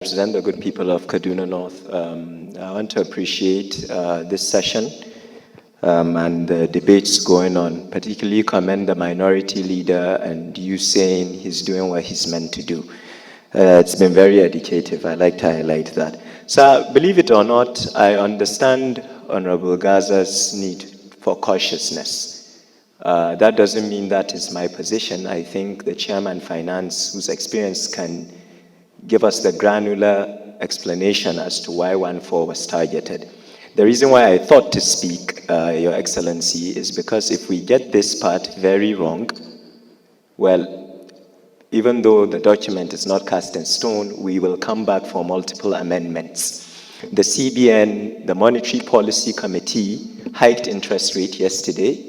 represent the good people of Kaduna North. I want to appreciate this session and the debates going on, particularly commend the minority leader and you saying he's doing what he's meant to do. It's been very educative. I like to highlight that. So, believe it or not, I understand Honorable Gaza's need for cautiousness. That doesn't mean that is my position. I think the Chairman Finance, whose experience can give us the granular explanation as to why 1.4 was targeted. The reason why I thought to speak, Your Excellency, is because if we get this part very wrong, well, even though the document is not cast in stone, we will come back for multiple amendments. The CBN, the Monetary Policy Committee, hiked interest rate yesterday.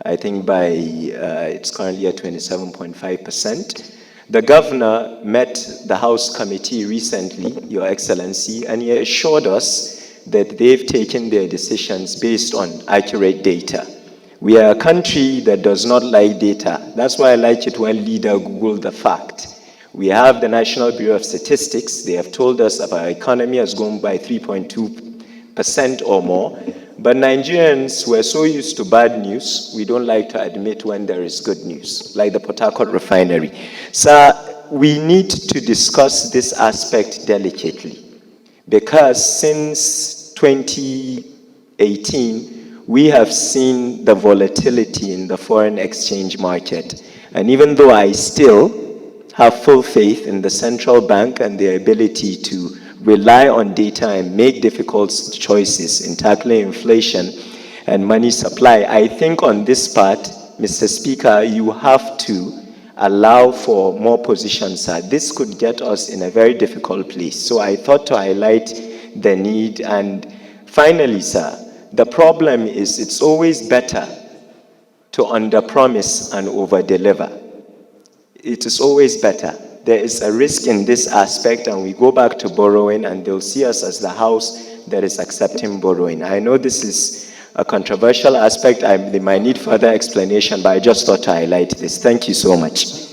I think it's currently at 27.5%. The governor met the House committee recently, Your Excellency, and he assured us that they've taken their decisions based on accurate data. We are a country that does not like data. That's why I like it when leader Googled the fact. We have the National Bureau of Statistics. They have told us that our economy has grown by 3.2% or more. But Nigerians were so used to bad news, we don't like to admit when there is good news, like the Port Harcourt Refinery. So we need to discuss this aspect delicately, because since 2018, we have seen the volatility in the foreign exchange market. And even though I still have full faith in the central bank and their ability to rely on data and make difficult choices in tackling inflation and money supply, I think on this part, Mr. Speaker, you have to allow for more positions. This could get us in a very difficult place. So I thought to highlight the need. And finally, sir, the problem is it's always better to underpromise and overdeliver. It is always better. There is a risk in this aspect, and we go back to borrowing, and they'll see us as the house that is accepting borrowing. I know this is a controversial aspect. They might need further explanation, but I just thought to highlight this. Thank you so much.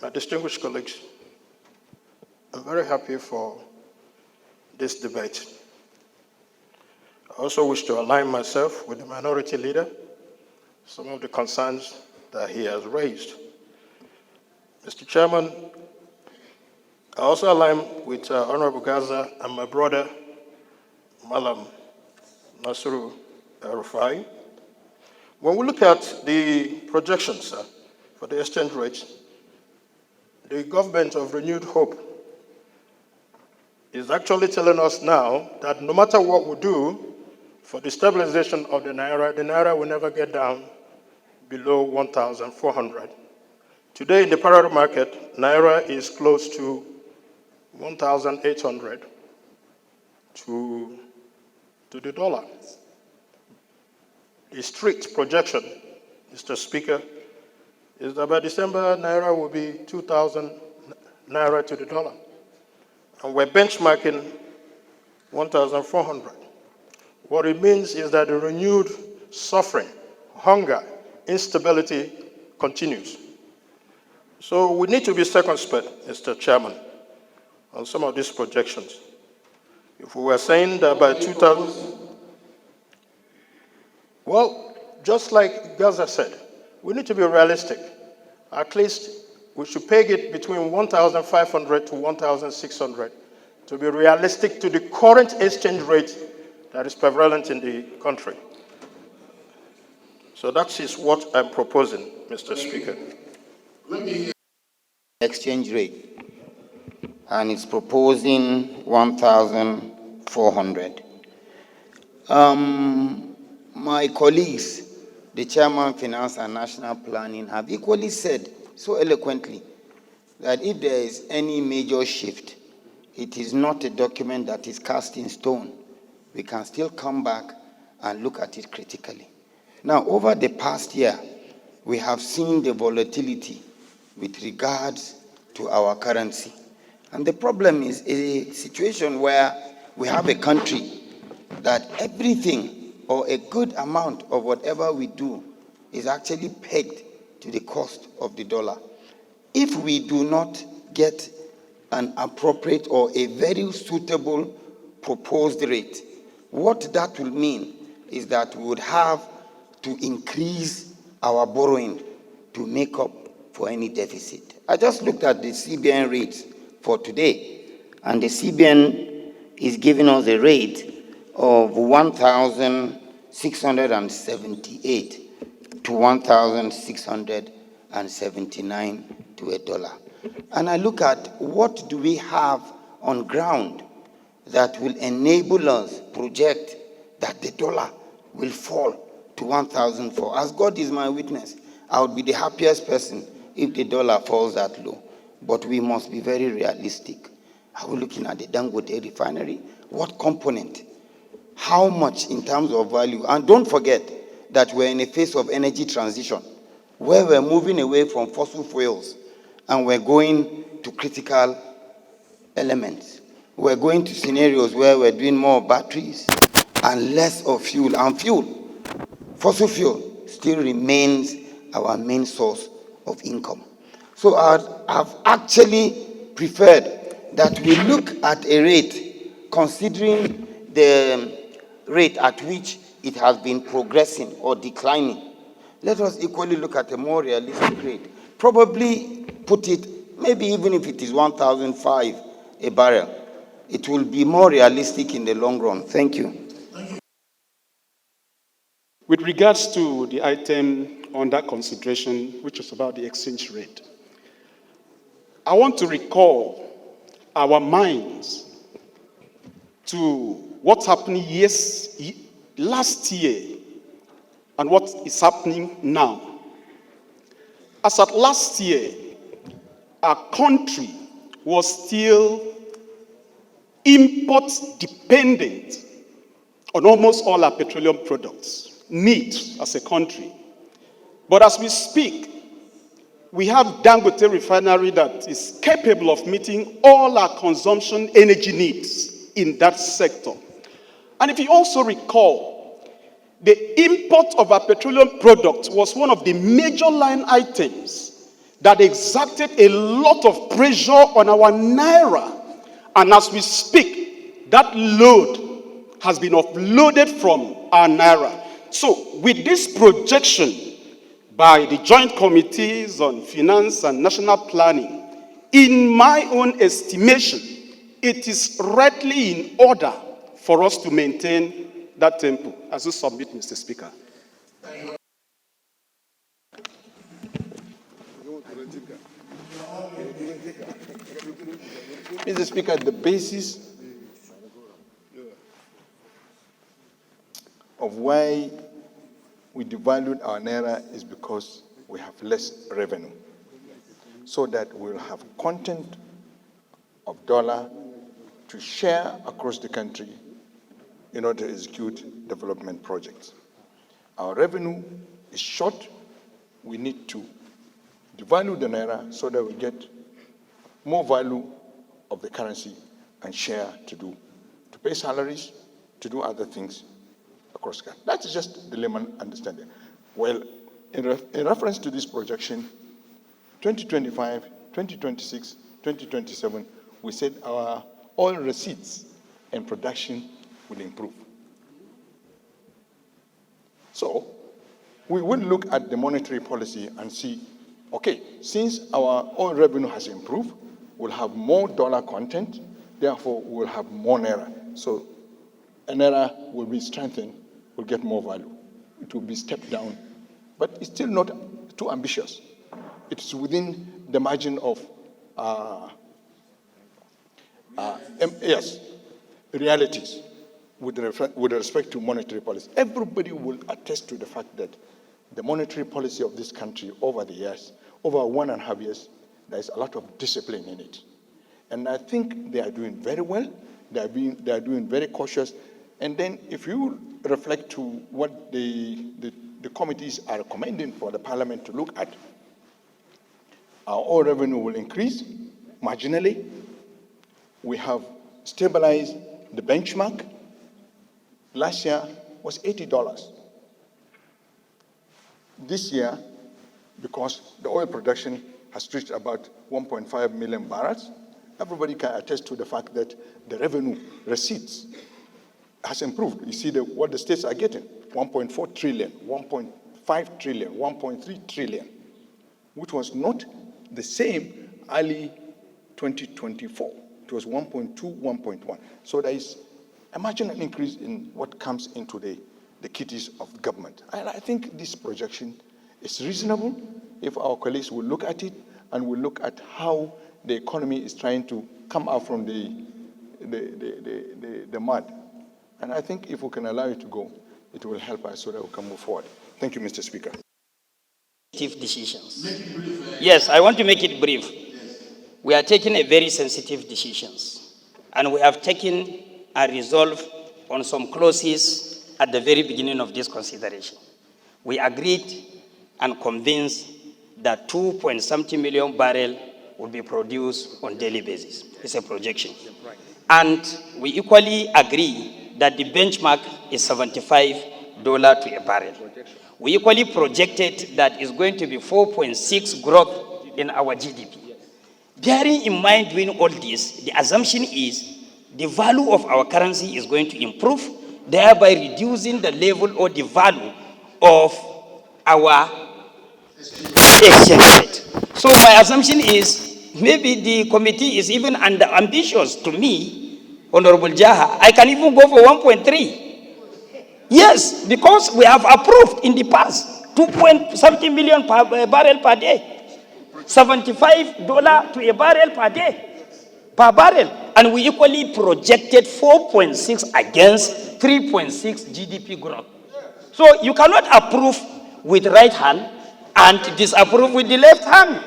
My distinguished colleagues, I'm very happy for this debate. I also wish to align myself with the minority leader, some of the concerns that he has raised. Mr. Chairman, I also align with Honorable Gaza and my brother, Malam Nasiru Elrufai. When we look at the projections for the exchange rate, the government of renewed hope is actually telling us now that no matter what we do for the stabilization of the Naira will never get down below 1,400. Today in the parallel market, Naira is close to 1,800 to the dollar. The street projection, Mr. Speaker, is that by December, Naira will be 2,000 Naira to the dollar. And we're benchmarking 1,400. What it means is that the renewed suffering, hunger, instability continues. So we need to be circumspect, Mr. Chairman, on some of these projections. If we were saying that by 2000, well, just like Gaza said, we need to be realistic. At least we should peg it between 1,500 to 1,600 to be realistic to the current exchange rate that is prevalent in the country. So that is what I'm proposing, Mr. Speaker. Let me hear exchange rate, and it's proposing 1,400. My colleagues, the Chairman, Finance and National Planning, have equally said so eloquently that if there is any major shift, it is not a document that is cast in stone. We can still come back and look at it critically. Now, over the past year, we have seen the volatility with regards to our currency. And the problem is a situation where we have a country that everything or a good amount of whatever we do is actually pegged to the cost of the dollar. If we do not get an appropriate or a very suitable proposed rate, what that will mean is that we would have to increase our borrowing to make up for any deficit. I just looked at the CBN rates for today, and the CBN is giving us a rate of 1,678 to 1,679 to a dollar. And I look at what do we have on ground that will enable us project that the dollar will fall to 1,004. As God is my witness, I would be the happiest person if the dollar falls that low. But we must be very realistic. Are we looking at the Dangote refinery? What component? How much in terms of value? And don't forget that we're in a phase of energy transition where we're moving away from fossil fuels and we're going to critical elements. We're going to scenarios where we're doing more batteries and less of fuel. And fossil fuel, still remains our main source of income. So I've actually preferred that we look at a rate, considering the rate at which it has been progressing or declining. Let us equally look at a more realistic rate. Probably put it, maybe even if it is 1,005 a barrel, it will be more realistic in the long run. Thank you. With regards to the item under consideration, which is about the exchange rate, I want to recall our minds to what's happening last year and what is happening now. As at last year, our country was still import dependent on almost all our petroleum products, neat as a country. But as we speak, we have Dangote Refinery that is capable of meeting all our consumption energy needs in that sector. And if you also recall, the import of our petroleum products was one of the major line items that exacted a lot of pressure on our naira. And as we speak, that load has been offloaded from our naira. So with this projection by the joint committees on finance and national planning, in my own estimation, it is rightly in order for us to maintain that tempo. As you submit, Mr. Speaker. Mr. Speaker, the basis of why we devalued our naira is because we have less revenue, so that we'll have content of dollar to share across the country in order to execute development projects. Our revenue is short. We need to devalue the naira so that we get more value of the currency and share to pay salaries, to do other things across the country. That is just the layman understanding. Well, in reference to this projection, 2025, 2026, 2027, we said our oil receipts and production will improve. So we will look at the monetary policy and see, okay, since our oil revenue has improved, we'll have more dollar content, therefore we'll have more naira. So a naira will be strengthened, will get more value. It will be stepped down, but it's still not too ambitious. It's within the margin of, realities with respect to monetary policy. Everybody will attest to the fact that the monetary policy of this country over the years, over 1.5 years, there's a lot of discipline in it. And I think they are doing very well. They are doing very cautious. And then if you reflect to what the committees are recommending for the parliament to look at, our oil revenue will increase marginally. We have stabilized the benchmark. Last year was $80. This year, because the oil production has reached about 1.5 million barrels, everybody can attest to the fact that the revenue receipts has improved. You see what the states are getting, 1.4 trillion, 1.5 trillion, 1.3 trillion, which was not the same early 2024. It was 1.2, 1.1. So there is a marginal increase in what comes into the kitties of government. And I think this projection is reasonable if our colleagues will look at it and will look at how the economy is trying to come out from the mud. And I think if we can allow it to go, it will help us so that we can move forward. Thank you, Mr. Speaker. Decisions. Yes, I want to make it brief. We are taking a very sensitive decisions, and we have taken a resolve on some clauses at the very beginning of this consideration. We agreed and convinced that 2.something million barrels will be produced on a daily basis. It's a projection. And we equally agree that the benchmark is $75 to a barrel. We equally projected that it's going to be 4.6 growth in our GDP. Bearing in mind doing all this, the assumption is the value of our currency is going to improve, thereby reducing the level or the value of our exchange rate. So my assumption is maybe the committee is even under ambitious to me, Honorable Jaha. I can even go for 1.3. Yes, because we have approved in the past 2.something million per barrel per day, $75 to a barrel per day, per barrel. And we equally projected 4.6 against 3.6 GDP growth. So you cannot approve with right hand and disapprove with the left hand.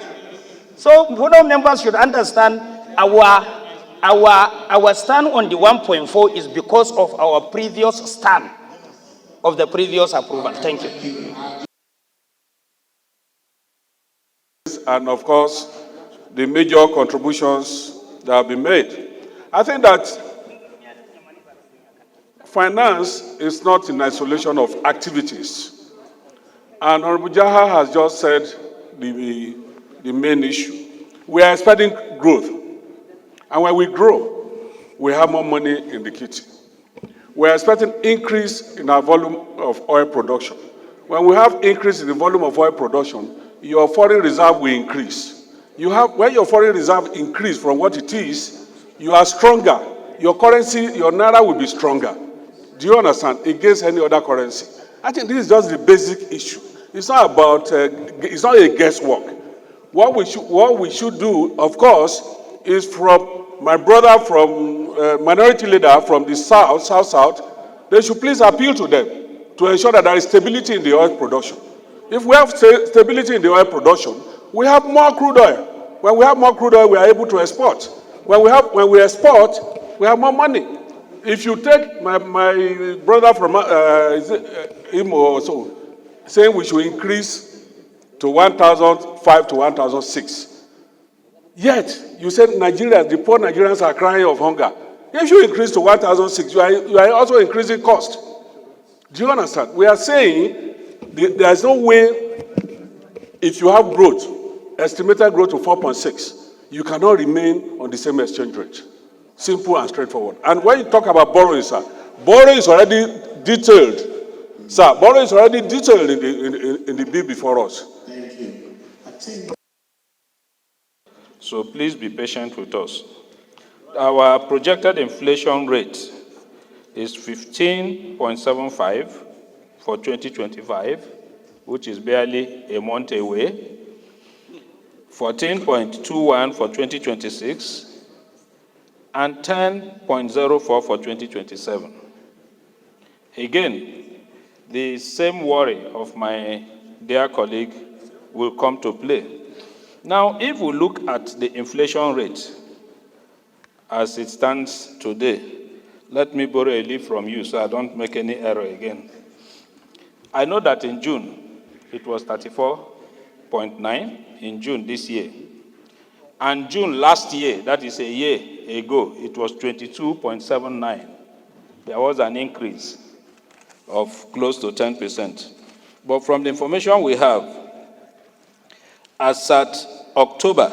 So fellow members should understand our stand on the 1.4 is because of our previous stand of the previous approval. Thank you. And of course, the major contributions that have been made. I think that finance is not in isolation of activities. And Honorable Jaha has just said the main issue. We are expecting growth. And when we grow, we have more money in the kitty. We are expecting increase in our volume of oil production. When we have increase in the volume of oil production, your foreign reserve will increase. When your foreign reserve increase from what it is, you are stronger. Your currency, your naira will be stronger. Do you understand? Against any other currency. I think this is just the basic issue. It's not about, it's not a guesswork. What we should do, of course, is from my brother from minority leader from the south, they should please appeal to them to ensure that there is stability in the oil production. If we have stability in the oil production, we have more crude oil. When we have more crude oil, we are able to export. When we export, we have more money. If you take my brother from Imo also, saying we should increase to 1,005 to 1,006. Yet, you said Nigerians, the poor Nigerians are crying of hunger. If you increase to 1,006, you are also increasing cost. Do you understand? We are saying there is no way, if you have growth, estimated growth of 4.6, you cannot remain on the same exchange rate. Simple and straightforward. And when you talk about borrowing, sir, borrowing is already detailed. Sir, borrowing is already detailed in the bill before us. Thank you. So please be patient with us. Our projected inflation rate is 15.75 for 2025, which is barely a month away, 14.21 for 2026, and 10.04 for 2027. Again, the same worry of my dear colleague will come to play. Now, if we look at the inflation rate as it stands today, let me borrow a leaf from you so I don't make any error again. I know that in June, it was 34.9 in June this year. And June last year, that is a year ago, it was 22.79. There was an increase of close to 10%. But from the information we have, as at October,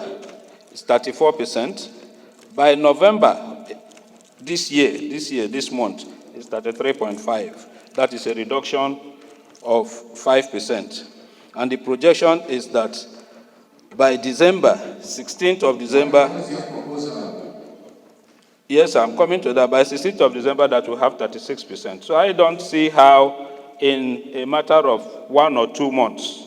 it's 34%. By November, this month, it's 33.5. That is a reduction of 5%. And the projection is that by December, 16th of December, yes, I'm coming to that, by 16th of December, that will have 36%. So I don't see how in a matter of 1 or 2 months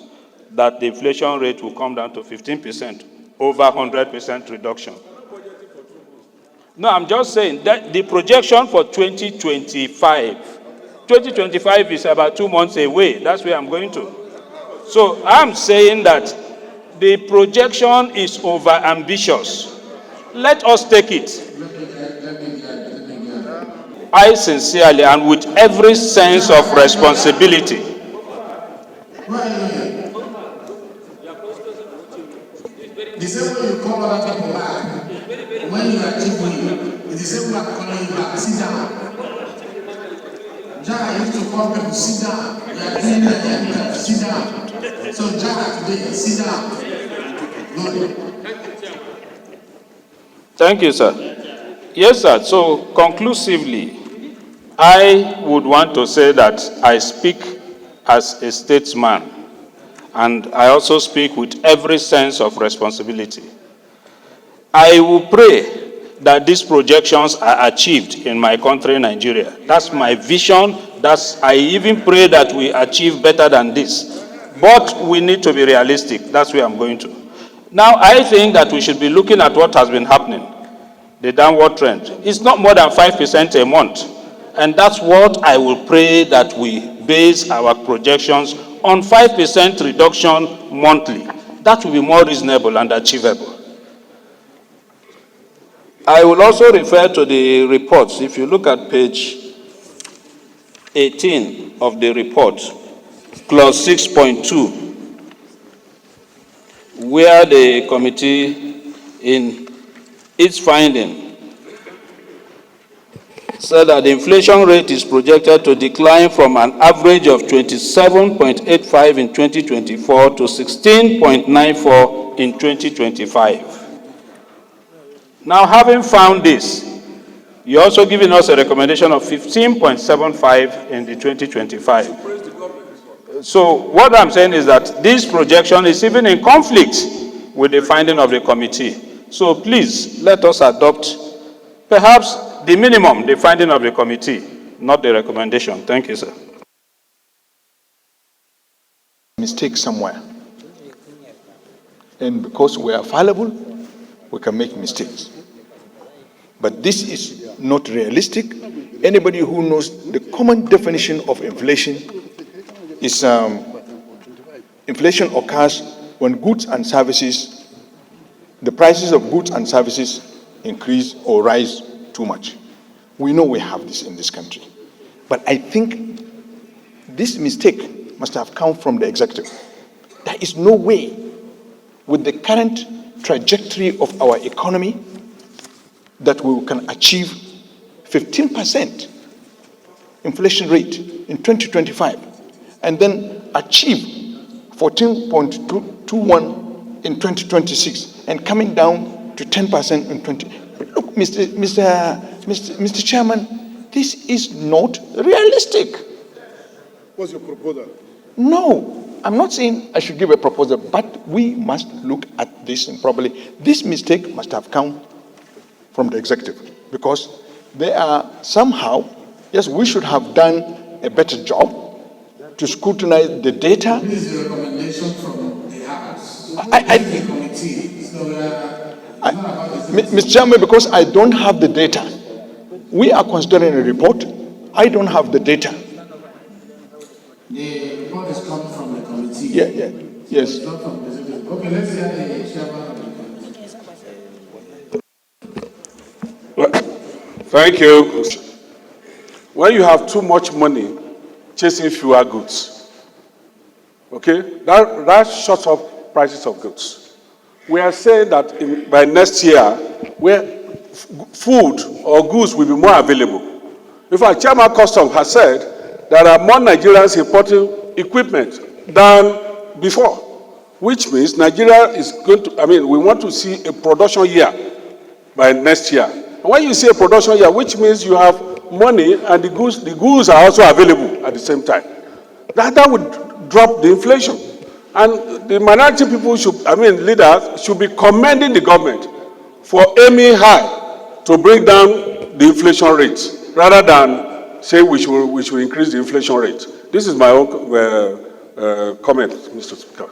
that the inflation rate will come down to 15%, over 100% reduction. No, I'm just saying that the projection for 2025 is about 2 months away. That's where I'm going to. So I'm saying that the projection is over ambitious. Let us take it. I sincerely and with every sense of responsibility. The same way you call other people back, when you are achieving, it's the same way I'm calling you back. Sit down. Jack, I used to call people, sit down. You are doing that, sit down. So Jack, today, sit down. Good. Thank you, sir. Yes, sir. So, conclusively, I would want to say that I speak as a statesman, and I also speak with every sense of responsibility. I will pray that these projections are achieved in my country, Nigeria. That's my vision. I even pray that we achieve better than this. But we need to be realistic. That's where I'm going to. Now, I think that we should be looking at what has been happening, the downward trend. It's not more than 5% a month. And that's what I will pray, that we base our projections on 5% reduction monthly. That will be more reasonable and achievable. I will also refer to the reports. If you look at page 18 of the report, clause 6.2, where the committee, in its finding, said that the inflation rate is projected to decline from an average of 27.85 in 2024 to 16.94 in 2025. Now, having found this, you're also giving us a recommendation of 15.75 in the 2025. So what I'm saying is that this projection is even in conflict with the finding of the committee. So please, let us adopt perhaps the minimum, the finding of the committee, not the recommendation. Thank you, sir. Mistake somewhere. And because we are fallible, we can make mistakes. But this is not realistic. Anybody who knows the common definition of inflation is inflation occurs when goods and services, the prices of goods and services increase or rise too much. We know we have this in this country. But I think this mistake must have come from the executive. There is no way, with the current trajectory of our economy, that we can achieve 15% inflation rate in 2025 and then achieve 14.21 in 2026 and coming down to 10% in 20. Look, Mr. Chairman, this is not realistic. What's your proposal? No, I'm not saying I should give a proposal, but we must look at this and probably this mistake must have come from the executive, because they are somehow, yes, we should have done a better job to scrutinize the data. This is a recommendation from the House. The committee. Mr. Chairman, because I don't have the data, we are considering a report. I don't have the data. The report is coming from the committee. Yes. It's not from the executive. Okay, let's hear the chairman of the committee. Thank you. When you have too much money chasing fewer goods, okay, that shuts up prices of goods. We are saying that by next year, where food or goods will be more available. In fact, Chairman Custom has said there are more Nigerians importing equipment than before, which means Nigeria is going to, we want to see a production year by next year. And when you see a production year, which means you have money and the goods are also available at the same time. That would drop the inflation. And the minority people leaders should be commending the government for aiming high to bring down the inflation rate, rather than say we should increase the inflation rate. This is my own comment, Mr. Speaker.